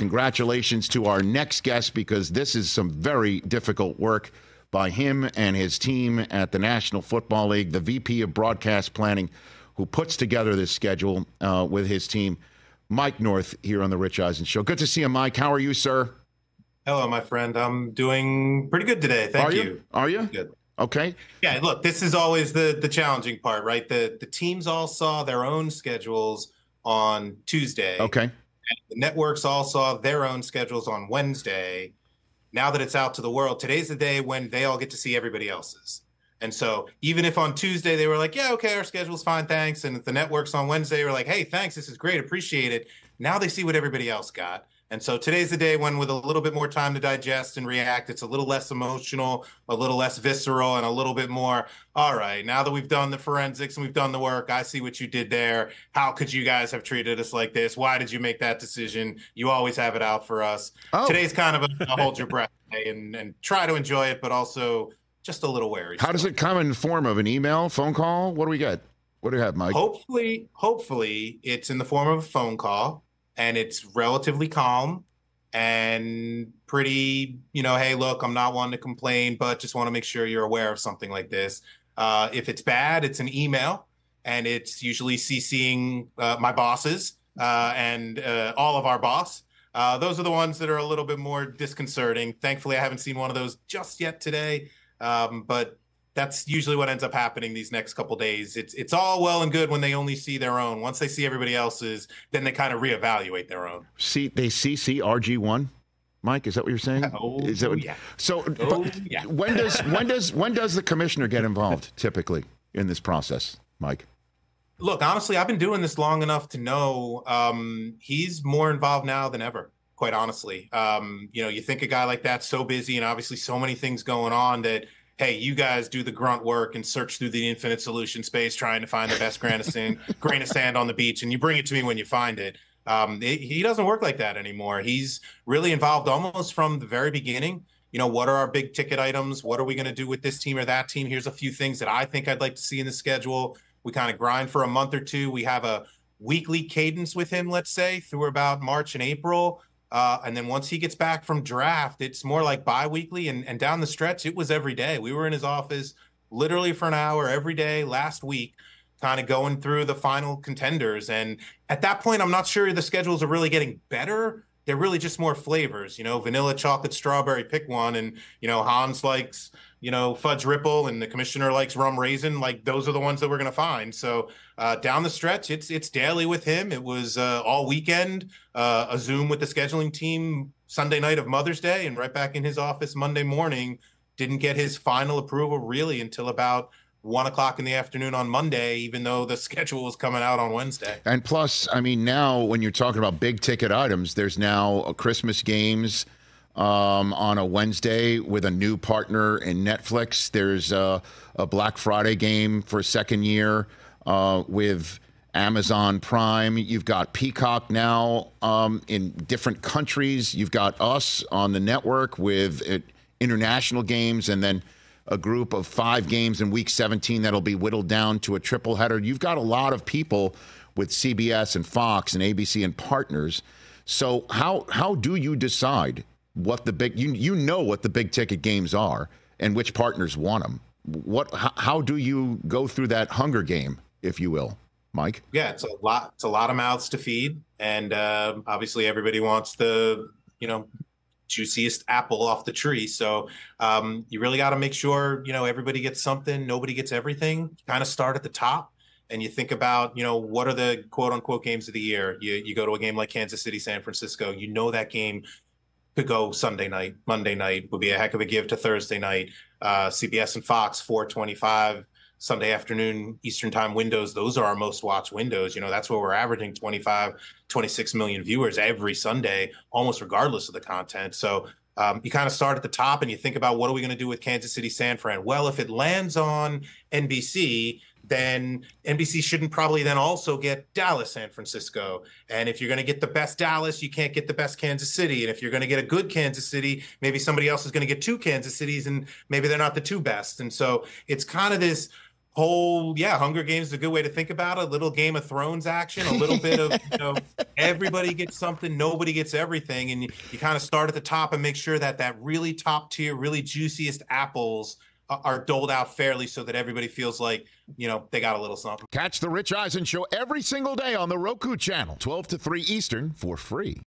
congratulations to our next guest, because this is some very difficult work by him and his team at the National Football League, the VP of Broadcast Planning, who puts together this schedule with his team, Mike North, here on the Rich Eisen Show. Good to see you, Mike. How are you, sir? Hello, my friend. I'm doing pretty good today. Thank you. Are you? Good. Okay. Yeah, look, this is always the challenging part, right? The teams all saw their own schedules on Tuesday. Okay. And the networks all saw their own schedules on Wednesday. Now that it's out to the world, today's the day when they all get to see everybody else's. And so even if on Tuesday they were like, yeah, okay, our schedule's fine, thanks. And if the networks on Wednesday were like, hey, thanks, this is great, appreciate it. Now they see what everybody else got. And so today's the day when, with a little bit more time to digest and react, it's a little less emotional, a little less visceral, and a little bit more, all right, now that we've done the forensics and we've done the work, I see what you did there. How could you guys have treated us like this? Why did you make that decision? You always have it out for us. Oh. Today's kind of a hold your breath day and try to enjoy it, but also just a little wary. How does it come in the form of an email, phone call? What do we get? What do you have, Mike? Hopefully it's in the form of a phone call. And it's relatively calm and pretty, hey, look, I'm not one to complain, but just want to make sure you're aware of something like this. If it's bad, it's an email, and it's usually CCing my bosses and all of our boss. Those are the ones that are a little bit more disconcerting. Thankfully, I haven't seen one of those just yet today, but that's usually what ends up happening these next couple days. It's all well and good when they only see their own. Once they see everybody else's, then they kind of reevaluate their own. See, they CC RG1, Mike. Is that what you're saying? Is that what, yeah. So, yeah. when does the commissioner get involved typically in this process, Mike? Look, honestly, I've been doing this long enough to know he's more involved now than ever. Quite honestly, you think a guy like that's so busy and obviously so many things going on that, hey, you guys do the grunt work and search through the infinite solution space trying to find the best grain of sand on the beach, and you bring it to me when you find it. He doesn't work like that anymore. He's really involved almost from the very beginning. What are our big ticket items? What are we going to do with this team or that team? Here's a few things that I think I'd like to see in the schedule. We kind of grind for a month or two. We have a weekly cadence with him, let's say, through about March and April. And then once he gets back from draft, it's more like bi-weekly, and down the stretch, it was every day. We were in his office literally for an hour every day last week, kind of going through the final contenders. And at that point, I'm not sure the schedules are really getting better. They're really just more flavors, vanilla, chocolate, strawberry, pick one. And, Hans likes, fudge ripple, and the commissioner likes rum raisin. Like, those are the ones that we're going to find. So down the stretch, it's daily with him. It was all weekend, a Zoom with the scheduling team Sunday night of Mother's Day, and right back in his office Monday morning. Didn't get his final approval really until about 1:00 in the afternoon on Monday, even though the schedule was coming out on Wednesday. And plus, I mean, now when you're talking about big ticket items, there's now Christmas games on a Wednesday with a new partner in Netflix. There's a Black Friday game for a second year with Amazon Prime. You've got Peacock now in different countries. You've got us on the network with international games, and then a group of 5 games in week 17 that'll be whittled down to a triple header. You've got a lot of people with CBS and Fox and ABC and partners. So how do you decide what the big what the big ticket games are and which partners want them? How do you go through that Hunger Game, if you will, Mike? Yeah, it's a lot of mouths to feed, and obviously everybody wants the juiciest apple off the tree. So you really got to make sure, everybody gets something, nobody gets everything. You kind of start at the top and you think about, what are the quote unquote games of the year? You go to a game like Kansas City, San Francisco, that game could go Sunday night, Monday night would be a heck of a give to Thursday night. CBS and Fox, 4:25 Sunday afternoon Eastern time windows. Those are our most watched windows. That's where we're averaging 25, 26 million viewers every Sunday, almost regardless of the content. So you kind of start at the top and you think about, what are we going to do with Kansas City, San Fran? Well, if it lands on NBC, then NBC shouldn't probably then also get Dallas, San Francisco. And if you're going to get the best Dallas, you can't get the best Kansas City. And if you're going to get a good Kansas City, maybe somebody else is going to get 2 Kansas Cities, and maybe they're not the 2 best. And so it's kind of this Hunger Games is a good way to think about it. A little Game of Thrones action, a little bit of, everybody gets something, nobody gets everything. And you kind of start at the top and make sure that really top tier, really juiciest apples are doled out fairly so that everybody feels like, they got a little something. Catch the Rich Eisen Show every single day on the Roku channel, 12 to 3 Eastern, for free.